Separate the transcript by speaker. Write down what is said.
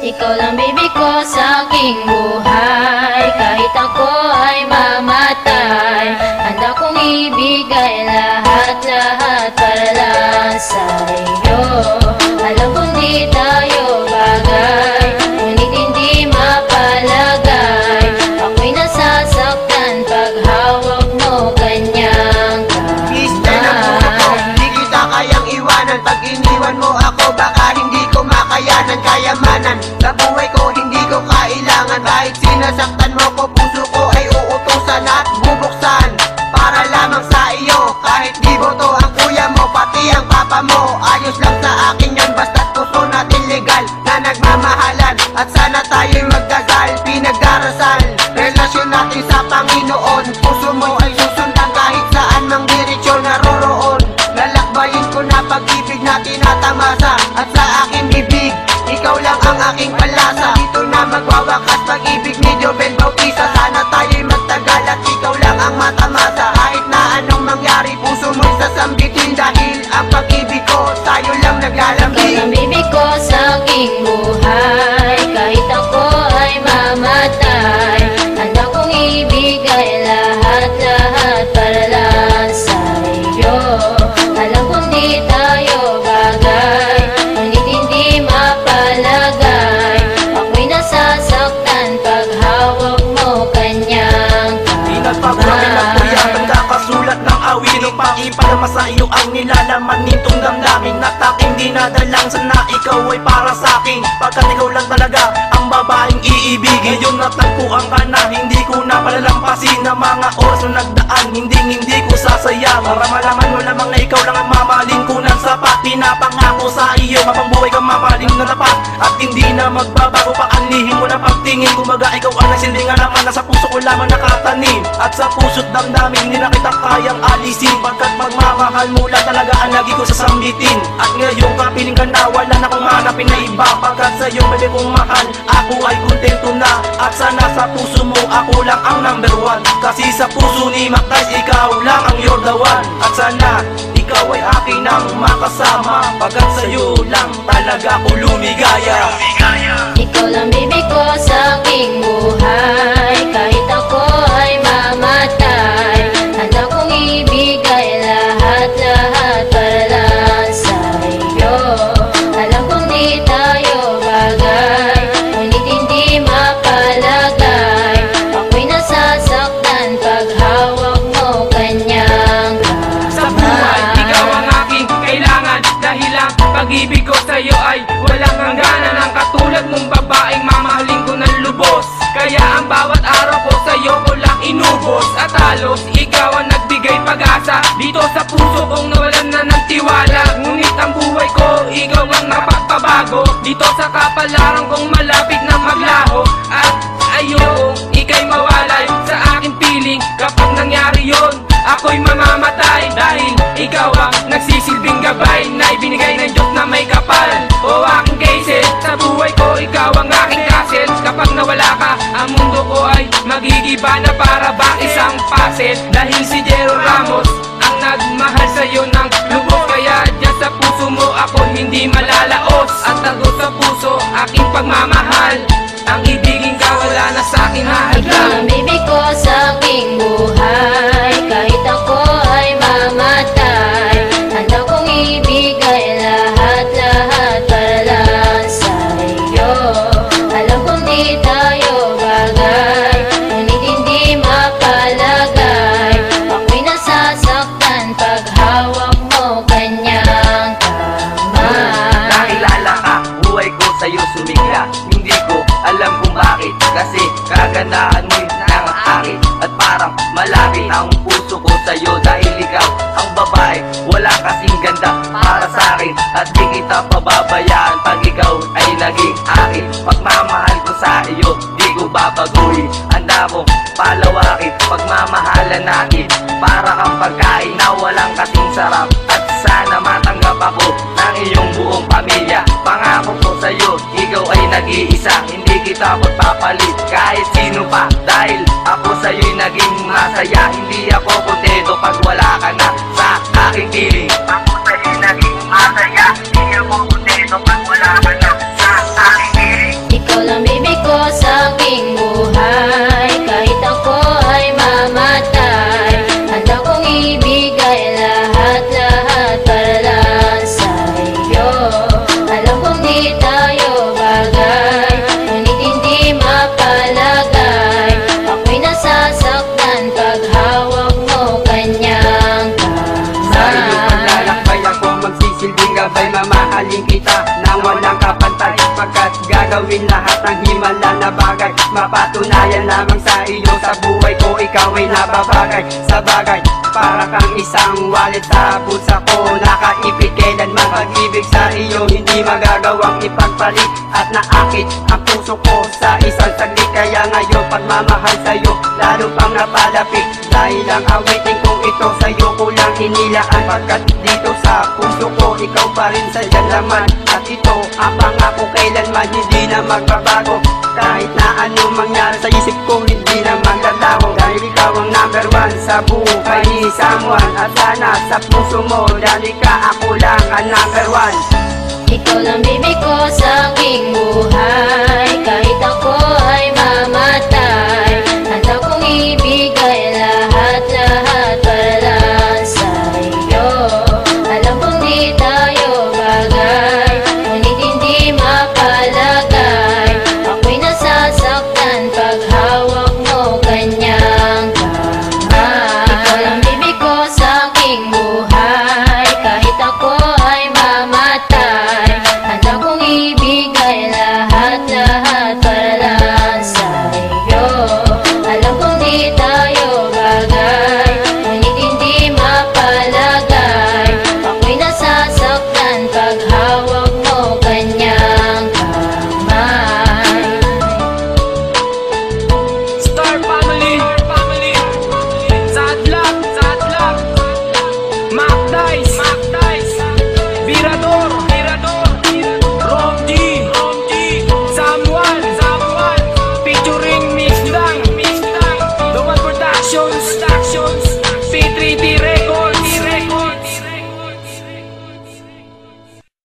Speaker 1: Ikaw lang baby ko sa aking buhay. Kahit ako ay mamatay, handa kong ibigay lahat-lahat para lang sa iyo. Alam kong di tayo bagay, ngunit hindi mapalagay. Ako'y nasasaktan pag hawak mo kanyang kamay.
Speaker 2: Di kita kayang iwanan, pag iniwan mo ako baka hindi ko makayanan. Kayamanan sa buhay ko hindi ko kailangan. Kahit sinasaktan mo ko, puso ko ay uutusan at bubuksan para lamang sa iyo. Kahit di boto ang kuya mo, pati ang papa mo, ayos lang sa akin yan, basta't puso natin legal na nagmamahalan. At sana tayo'y magdasal, pinagdarasal relasyon natin sa Panginoon. Puso mo ay susundan kahit saan mang diretsyon naroroon. Lalakbayin ko na pag-ibig na tinatamasa, at sa aking bibig ikaw lang ang aking palasa. Dito na magwawakas pag-ibig ni Joven Bautista. Sana tayo'y magtagal at ikaw lang ang matamasa. Kahit na anong mangyari, puso mo'y sasambitin, dahil ang pag-ibig ko tayo lang naglalambing.
Speaker 1: Ikaw lang baby ko sa aking buhay. Kahit ako ay mamatay, handa kong ibigay lahat-lahat para lang sa iyo. Alam kong di tayo bagay, ngunit hindi mapalagay. Ako'y nasasaktan pag hawak mo kanyang
Speaker 3: Di nagpapagay ng kuya, nagkakasulat ng awit. Sinong pakipadama sa iyo ang nilalaman nitong damdamin, at aking dinadalang sana ikaw ay para sa akin. Pagkat ikaw lang talaga ang babaeng iibigin. Ngayon natagpuan ka na, hindi ko na palalampasin na mga oras na nagdaan, hindi ko sasayang. Para malaman mo lamang na ikaw lang ang mamahalin ko ng sapat. Pinapangako sa iyo, mapambuhay kang mamahalin na tapat, at hindi na magbabago pa ang lihim mo na pagtingin. Kumbaga ikaw ang nagsilbing alaman na sa puso ko lamang nakatanim, at sa puso't damdamin hindi na kita kayang alisin. Pagkat pagmamahal mo lang talaga ang lagi ko sasambitin. At ngayon kapiling ka na, wala na kong hanapin na iba. Pagkat sa'yo bebe kong mahal, ako ay kontento na. At sana sa puso mo ako lang ang number one, kasi sa puso ni Mactais ikaw lang ang you're the one. At sana ikaw ay akin ang makasama, pagkat sa'yo lang talaga ako lumigaya.
Speaker 1: Ikaw lang baby ko sa aking buhay. Kahit ako ay mamatay, handa kong ibigay lahat-lahat para lang sa iyo. Alam kong di tayo bagay, ngunit hindi mapalagay. Ako'y nasasaktan pag hawak mo kanyang
Speaker 4: Sa buhay, ikaw ang aking kailangan, dahil ang pag-ibig ko sa'yo ay walang hangganan. Ang katulad mong babaeng mamahalin ko ng lubos, kaya ang bawat araw ko sa'yo ko lang inubos. At halos ikaw ang nagbigay pag-asa dito sa puso kong nawalan na ng tiwala. Ngunit ang buhay ko, ikaw ang napagpabago dito sa kapalaran kong malapit na maglaho. At ayokong ika'y mawalay sa aking piling. Kapag nangyari yon, ako'y mamamatay, dahil ikaw ang nagsisilbing gabay na ibinigay ng Diyos na may kapal. O aking kaisel, sa buhay ko ikaw ang aking kasil. Kapag nawala ka, ang mundo ko ay magigiba na para bang isang puzzle. Dahil si Jero Ramos ang nagmahal sa'yo ng lubos, kaya dyan sa puso mo ako hindi malalaos. At tago sa puso aking pagmamahal, ang ibigin ka wala na sa'king
Speaker 1: Ikaw
Speaker 4: hahadlang.
Speaker 1: lang baby ko sa aking buhay. Kahit ako ay mamatay, handa kong ibigay lahat-lahat para lang sa iyo. Alam kong di tayo bagay, ngunit hindi mapalagay. Ako'y nasasaktan pag hawak mo kanyang kamay.
Speaker 2: Nakilala ka, buhay ko sa'yo sumigla. Hindi ko alam kung bakit, kasi kagandahan mo'y nangaakit. At parang malapit ang puso ko sa'yo, dahil ikaw ang babae, wala kasing ganda para sa'kin. At di kita pababayaan pag ikaw ay naging akin. Pagmamahal ko sa iyo, di ko babaguhin. Handa mo palawakin pagmamahalan natin, para kang pagkain na walang kasing sarap. At sana matanggap ako ng iyong buong pamilya. Pangako ko sa'yo, ikaw ay nag-iisa, hindi kita magpapalit kahit sino pa, dahil ako sa'yo'y naging masaya. Hindi ako kontento pag wala ka na sa aking piling. Ako sa'yo'y naging masaya, hindi ako mapatunayan lamang sa iyo. Sa buhay ko ikaw ay nababagay sa bagay, para kang isang wallet sa bulsa ko. Nakaipit kailanman pag-ibig sa iyo, hindi magagawang ipagpalit. At naakit ang puso ko sa isang saglit, kaya ngayon pagmamahal sa'yo lalo pang napalapit. Dahil ang awitin kong ito sa'yo ko lang inilaan, pagkat dito sa puso ko ikaw pa rin sa laman. At ito ang pangako kailanman hindi na magbabago. Kahit na ano mangyari sa isip ko hindi na magdadaho. Dahil ikaw ang number one sa buhay ni someone. At sana sa puso mo dahil ka ako lang ang number one.
Speaker 1: Ikaw lang bibig ko sa aking buhay, kahit ako ay mamatay. Handa kong ibigay lahat-lahat para lang sa iyo. Alam kong di tayo bagay, ngunit hindi mapalagay. Ako'y nasasaktan pag hawak mo kanyang kamay. Ikaw lang bibig ko sa aking buhay, kahit ako ay mamatay. Handa kong ibigay lahat-lahat para lang sa iyo. Alam kong di tayo bagay, ngunit hindi mapalagay. Ako'y nasasaktan pag hawak mo kanyang kamay.
Speaker 4: Star Family, Sadlak, Mac Dice, Virador,